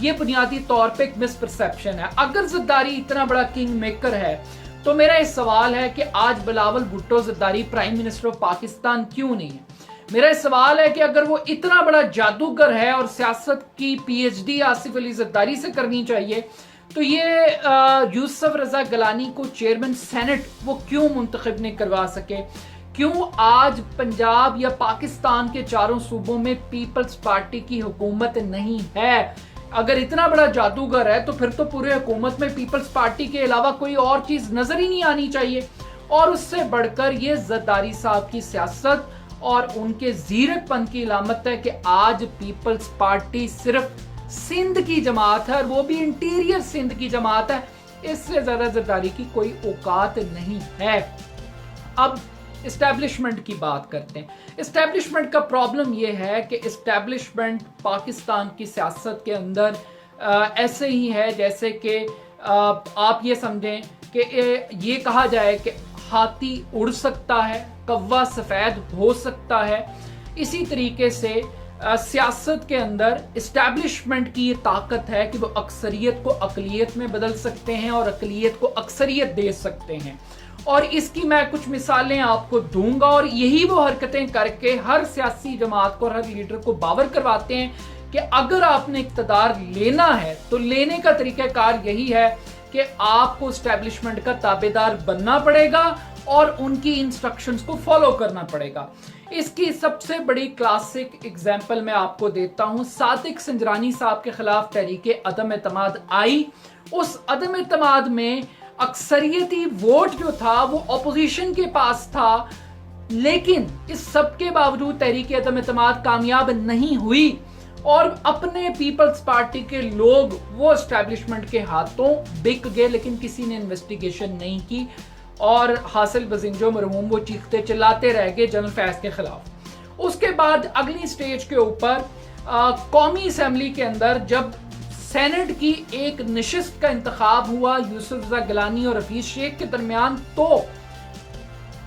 یہ بنیادی طور پہ ایک مس پرسیپشن ہے. اگر زرداری اتنا بڑا کنگ میکر ہے تو میرا یہ سوال ہے کہ آج Bilawal Bhutto Zardari prime minister of Pakistan کیوں نہیں ہے؟ میرا سوال ہے کہ اگر وہ اتنا بڑا جادوگر ہے اور سیاست کی P H D Asif Ali Zardari سے کرنی چاہیے تو یہ یوسف رضا گیلانی کو چیئرمین سینٹ وہ کیوں منتخب نہیں کروا سکے؟ کیوں آج پنجاب یا پاکستان کے چاروں صوبوں میں پیپلز پارٹی کی حکومت نہیں ہے؟ اگر اتنا بڑا جادوگر ہے تو پھر تو پورے حکومت میں پیپلز پارٹی کے علاوہ کوئی اور چیز نظر ہی نہیں آنی چاہیے. اور اس سے بڑھ کر یہ زرداری صاحب کی سیاست اور ان کے زیرک پن کی علامت ہے کہ آج پیپلز پارٹی صرف سندھ کی جماعت ہے اور وہ بھی انٹیریئر سندھ کی جماعت ہے. اس سے زیادہ زرداری کی کوئی اوقات نہیں ہے. اب اسٹیبلشمنٹ کی بات کرتے ہیں. اسٹیبلشمنٹ کا پرابلم یہ ہے کہ اسٹیبلشمنٹ پاکستان کی سیاست کے اندر ایسے ہی ہے جیسے کہ آپ یہ سمجھیں کہ یہ کہا جائے کہ ہاتھی اڑ سکتا ہے، کوا سفید ہو سکتا ہے. اسی طریقے سے سیاست کے اندر اسٹیبلشمنٹ کی یہ طاقت ہے کہ وہ اکثریت کو اقلیت میں بدل سکتے ہیں اور اقلیت کو اکثریت دے سکتے ہیں. اور اس کی میں کچھ مثالیں آپ کو دوں گا اور یہی وہ حرکتیں کر کے ہر سیاسی جماعت کو اور ہر لیڈر کو باور کرواتے ہیں کہ اگر آپ نے اقتدار لینا ہے تو لینے کا طریقہ کار یہی ہے کہ آپ کو اسٹیبلشمنٹ کا تابعدار بننا پڑے گا اور ان کی انسٹرکشنز کو فالو کرنا پڑے گا. اس کی سب سے بڑی کلاسک اگزامپل میں آپ کو دیتا ہوں. صادق سنجرانی صاحب کے خلاف تحریک عدم اعتماد آئی. اس عدم اعتماد میں اکثریتی ووٹ جو تھا وہ اپوزیشن کے پاس تھا، لیکن اس سب کے باوجود تحریک عدم اعتماد کامیاب نہیں ہوئی اور اپنے پیپلز پارٹی کے لوگ وہ اسٹیبلشمنٹ کے ہاتھوں بک گئے، لیکن کسی نے انویسٹیگیشن نہیں کی اور حاصل بزنجو مرحوم وہ چیختے چلاتے رہ گئے جنرل فیض کے خلاف. اس کے بعد اگلی سٹیج کے اوپر قومی اسمبلی کے اندر جب سینٹ کی ایک نشست کا انتخاب ہوا یوسف رضا گیلانی اور حفیظ شیخ کے درمیان، تو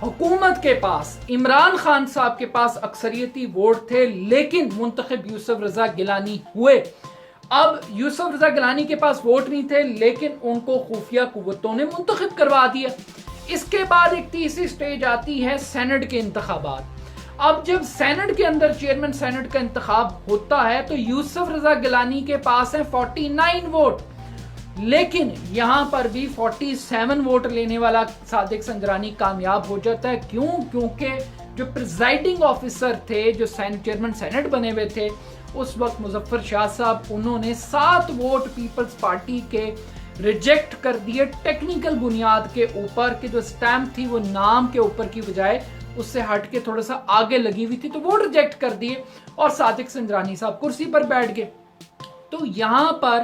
حکومت کے پاس عمران خان صاحب کے پاس اکثریتی ووٹ تھے لیکن منتخب یوسف رضا گیلانی ہوئے. اب یوسف رضا گیلانی کے پاس ووٹ نہیں تھے لیکن ان کو خفیہ قوتوں نے منتخب کروا دیا. اس کے بعد ایک تیسری سٹیج آتی ہے سینٹ کے انتخابات. اب جب سینٹ کے اندر چیئرمین سینٹ کا انتخاب ہوتا ہے تو یوسف رضا گیلانی کے پاس ہیں 49 ووٹ، لیکن یہاں پر بھی 47 ووٹ لینے والا صادق سنجرانی کامیاب ہو جاتا ہے. کیوں؟ کیونکہ جو پریزائڈنگ آفیسر تھے، جو چیئرمین سینٹ بنے ہوئے تھے اس وقت مظفر شاہ صاحب، انہوں نے 7 ووٹ پیپلز پارٹی کے ریجیکٹ کر دیے ٹیکنیکل بنیاد کے اوپر کہ جو سٹیمپ تھی وہ نام کے اوپر کی بجائے اس سے ہٹ کے تھوڑا سا آگے لگی ہوئی تھی، تو وہ ریجیکٹ کر دیے اور صادق سنجرانی صاحب کرسی پر بیٹھ گئے. تو یہاں پر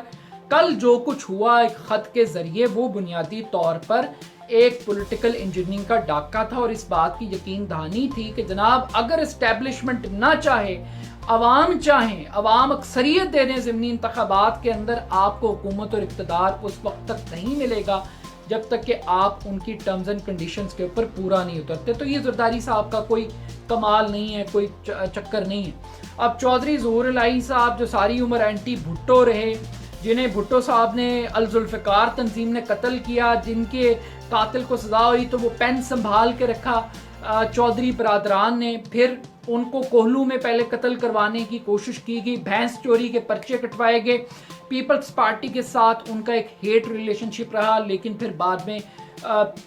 کل جو کچھ ہوا ایک خط کے ذریعے وہ بنیادی طور پر ایک پولیٹیکل انجینئرنگ کا ڈاکہ تھا اور اس بات کی یقین دہانی تھی کہ جناب اگر اسٹیبلشمنٹ نہ چاہے، عوام چاہیں، عوام اکثریت دے دیں ضمنی انتخابات کے اندر، آپ کو حکومت اور اقتدار اس وقت تک نہیں ملے گا جب تک کہ آپ ان کی ٹرمز اینڈ کنڈیشنز کے اوپر پورا نہیں اترتے. تو یہ زرداری صاحب کا کوئی کمال نہیں ہے، کوئی چکر نہیں ہے. اب چودھری ظہور الہی صاحب جو ساری عمر اینٹی بھٹو رہے، جنہیں بھٹو صاحب نے الذوالفقار تنظیم نے قتل کیا، جن کے قاتل کو سزا ہوئی تو وہ پین سنبھال کے رکھا چودھری برادران نے، پھر ان کو کوہلو میں پہلے قتل کروانے کی کوشش کی گئی، بھینس چوری کے پرچے کٹوائے گئے. پیپلز پارٹی کے ساتھ ان کا ایک ہیٹ ریلیشن شپ رہا، لیکن پھر بعد میں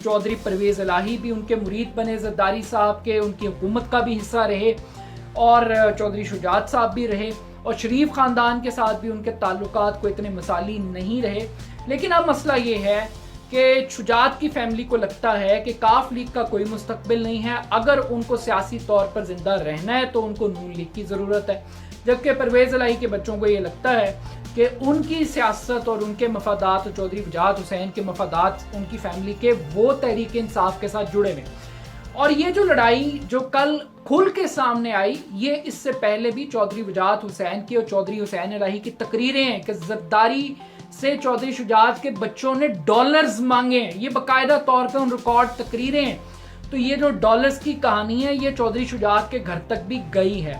چودھری پرویز الہی بھی ان کے مرید بنے زرداری صاحب کے، ان کی حکومت کا بھی حصہ رہے اور چودھری شجاعت صاحب بھی رہے اور شریف خاندان کے ساتھ بھی ان کے تعلقات کو اتنے مثالی نہیں رہے. لیکن اب مسئلہ یہ ہے کہ شجاعت کی فیملی کو لگتا ہے کہ کاف لیگ کا کوئی مستقبل نہیں ہے، اگر ان کو سیاسی طور پر زندہ رہنا ہے تو ان کو نون لیگ کی ضرورت ہے، جبکہ پرویز الہی کے بچوں کو یہ لگتا ہے کہ ان کی سیاست اور ان کے مفادات اور چودھری وجاہت حسین کے مفادات ان کی فیملی کے وہ تحریک انصاف کے ساتھ جڑے ہوئے. اور یہ جو لڑائی جو کل کھل کے سامنے آئی، یہ اس سے پہلے بھی چودھری وجاہت حسین کی اور چودھری حسین الہی کی تقریریں ہیں کہ زرداری سے چودھری شجاعت کے بچوں نے ڈالرز مانگے ہیں. یہ باقاعدہ طور پہ ان ریکارڈ تقریریں ہیں. تو یہ جو ڈالرز کی کہانی ہے یہ چودھری شجاعت کے گھر تک بھی گئی ہے.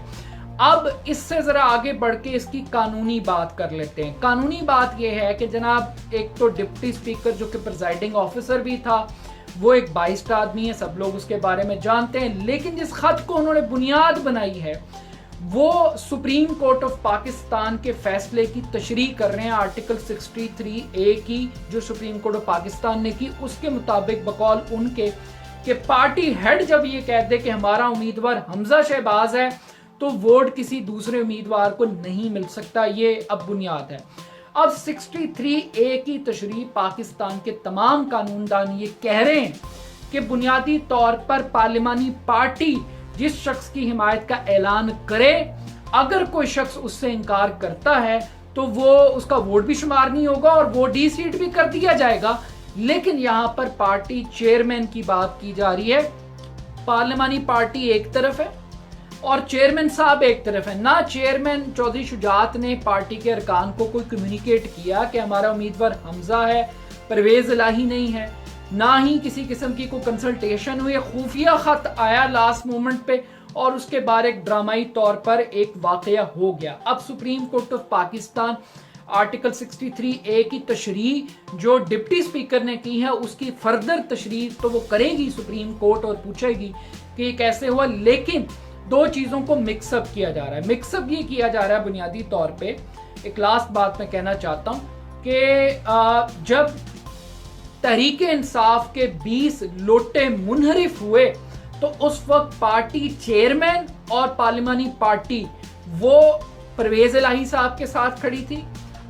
اب اس سے ذرا آگے بڑھ کے اس کی قانونی بات کر لیتے ہیں. قانونی بات یہ ہے کہ جناب ایک تو ڈپٹی اسپیکر جو کہ پریزائڈنگ آفیسر بھی تھا وہ ایک بائسڈ آدمی ہے, سب لوگ اس کے بارے میں جانتے ہیں, لیکن جس خط کو انہوں نے بنیاد بنائی ہے وہ سپریم کورٹ آف پاکستان کے فیصلے کی تشریح کر رہے ہیں, آرٹیکل 63A کی جو سپریم کورٹ آف پاکستان نے کی. اس کے مطابق بقول ان کے کہ پارٹی ہیڈ جب یہ کہہ دے کہ ہمارا امیدوار حمزہ شہباز ہے تو ووٹ کسی دوسرے امیدوار کو نہیں مل سکتا. یہ اب بنیاد ہے. اب 63A کی تشریح پاکستان کے تمام قانون دان یہ کہہ رہے ہیں کہ بنیادی طور پر پارلیمانی پارٹی جس شخص کی حمایت کا اعلان کرے, اگر کوئی شخص اس سے انکار کرتا ہے تو وہ اس کا ووٹ بھی شمار نہیں ہوگا اور وہ ڈی سیٹ بھی کر دیا جائے گا. لیکن یہاں پر پارٹی چیئرمین کی بات کی جا رہی ہے. پارلیمانی پارٹی ایک طرف ہے اور چیئرمین صاحب ایک طرف ہے. نہ چیئرمین چودھری شجاعت نے پارٹی کے ارکان کو کوئی کمیونیکیٹ کیا کہ ہمارا امیدوار حمزہ ہے, پرویز الہی نہیں ہے, نہ ہی کسی قسم کی کوئی کنسلٹیشن ہوئی. خفیہ خط آیا لاسٹ مومنٹ پہ اور اس کے بعد ایک ڈرامائی طور پر ایک واقعہ ہو گیا. اب supreme court of Pakistan article 63A کی تشریح جو ڈپٹی اسپیکر نے کی ہے اس کی فردر تشریح تو وہ کرے گی سپریم کورٹ اور پوچھے گی کہ یہ کیسے ہوا. لیکن دو چیزوں کو مکس اپ کیا جا رہا ہے. مکس اپ یہ کیا جا رہا ہے بنیادی طور پہ, ایک لاسٹ بات میں کہنا چاہتا ہوں کہ جب تحریک انصاف کے 20 لوٹے منحرف ہوئے تو اس وقت پارٹی چیئرمین اور پارلیمانی پارٹی وہ پرویز الہی صاحب کے ساتھ کھڑی تھی.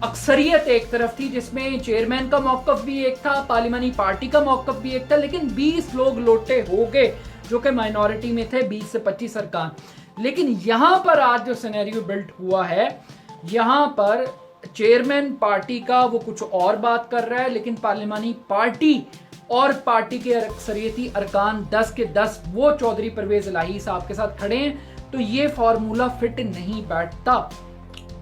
اکثریت ایک طرف تھی جس میں چیئرمین کا موقف بھی ایک تھا, پارلیمانی پارٹی کا موقف بھی ایک تھا, لیکن 20 لوگ لوٹے ہو گئے جو کہ مائنورٹی میں تھے, 20 سے 25 ارکان. لیکن یہاں پر آج جو سینیریو بلٹ ہوا ہے, یہاں پر چیئرمین پارٹی کا وہ کچھ اور بات کر رہا ہے, لیکن پارلیمانی پارٹی اور پارٹی کے اکثریتی ارکان 10 کے 10 وہ چودھری پرویز الہی صاحب کے ساتھ کھڑے ہیں. تو یہ فارمولا فٹ نہیں بیٹھتا.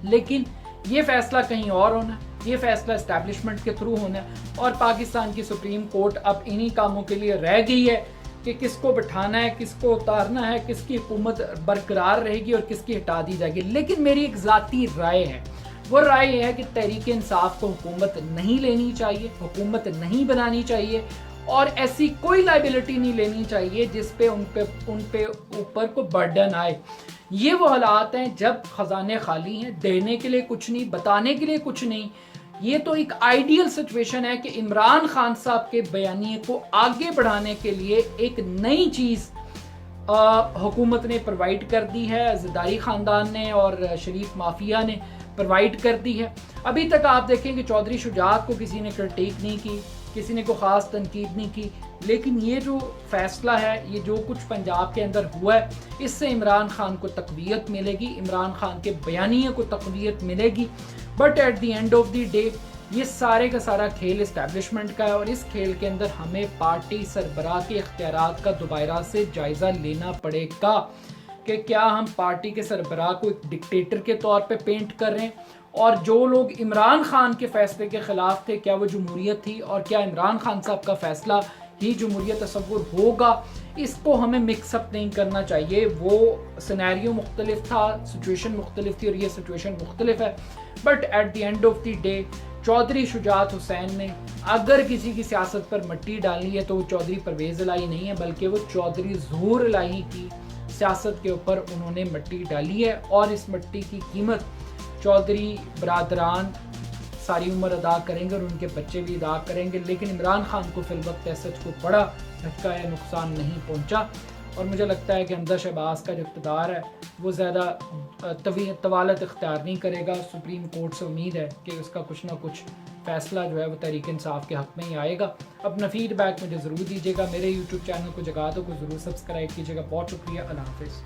لیکن یہ فیصلہ کہیں اور ہونا ہے, یہ فیصلہ اسٹیبلشمنٹ کے تھرو ہونا ہے, اور پاکستان کی سپریم کورٹ اب انہی کاموں کے لیے رہ گئی ہے کہ کس کو بٹھانا ہے, کس کو اتارنا ہے, کس کی حکومت برقرار رہے گی اور کس کی ہٹا دی جائے گی. لیکن میری ایک ذاتی رائے ہے, وہ رائے یہ ہے کہ تحریک انصاف کو حکومت نہیں لینی چاہیے, حکومت نہیں بنانی چاہیے, اور ایسی کوئی لائبلٹی نہیں لینی چاہیے جس پہ ان پہ اوپر کو برڈن آئے. یہ وہ حالات ہیں جب خزانے خالی ہیں, دینے کے لیے کچھ نہیں, بتانے کے لیے کچھ نہیں. یہ تو ایک آئیڈیل سچویشن ہے کہ عمران خان صاحب کے بیانیے کو آگے بڑھانے کے لیے ایک نئی چیز حکومت نے پرووائڈ کر دی ہے, زرداری خاندان نے اور شریف مافیا نے پرووائڈ کر دی ہے. ابھی تک آپ دیکھیں کہ چودھری شجاعت کو کسی نے کرٹیک نہیں کی, کسی نے کوئی خاص تنقید نہیں کی. لیکن یہ جو فیصلہ ہے, یہ جو کچھ پنجاب کے اندر ہوا ہے, اس سے عمران خان کو تقویت ملے گی, عمران خان کے بیانیے کو تقویت ملے گی. But at the end of the day یہ سارے کا سارا کھیل اسٹیبلشمنٹ کا ہے, اور اس کھیل کے اندر ہمیں پارٹی سربراہ کے اختیارات کا دوبارہ سے جائزہ لینا پڑے گا کہ کیا ہم پارٹی کے سربراہ کو ایک ڈکٹیٹر کے طور پہ پینٹ کر رہے ہیں, اور جو لوگ عمران خان کے فیصلے کے خلاف تھے کیا وہ جمہوریت تھی, اور کیا عمران خان صاحب کا فیصلہ ہی جمہوریت تصور ہوگا. اس کو ہمیں مکس اپ نہیں کرنا چاہیے. وہ سینیریو مختلف تھا, سچویشن مختلف تھی, اور یہ سچویشن مختلف ہے. But at the end of the day Chaudhry Shujaat Hussain نے اگر کسی کی سیاست پر مٹی ڈالی ہے تو وہ چودھری پرویز الہی نہیں ہے, بلکہ وہ چودھری ظہور الہی کی سیاست کے اوپر انہوں نے مٹی ڈالی ہے, اور اس مٹی کی قیمت چودھری برادران ساری عمر ادا کریں گے اور ان کے بچے بھی ادا کریں گے. لیکن عمران خان کو فی الوقت سچ کو بڑا دھکا یا نقصان نہیں پہنچا, اور مجھے لگتا ہے کہ حمزہ شہباز کا جو اقتدار ہے وہ زیادہ طوالت اختیار نہیں کرے گا. سپریم کورٹ سے امید ہے کہ اس کا کچھ نہ کچھ فیصلہ جو ہے وہ تحریک انصاف کے حق میں ہی آئے گا. اپنا فیڈ بیک مجھے ضرور دیجیے گا. میرے یوٹیوب چینل کو جگہ دو کو ضرور سبسکرائب کیجیے گا. بہت شکریہ. اللہ حافظ.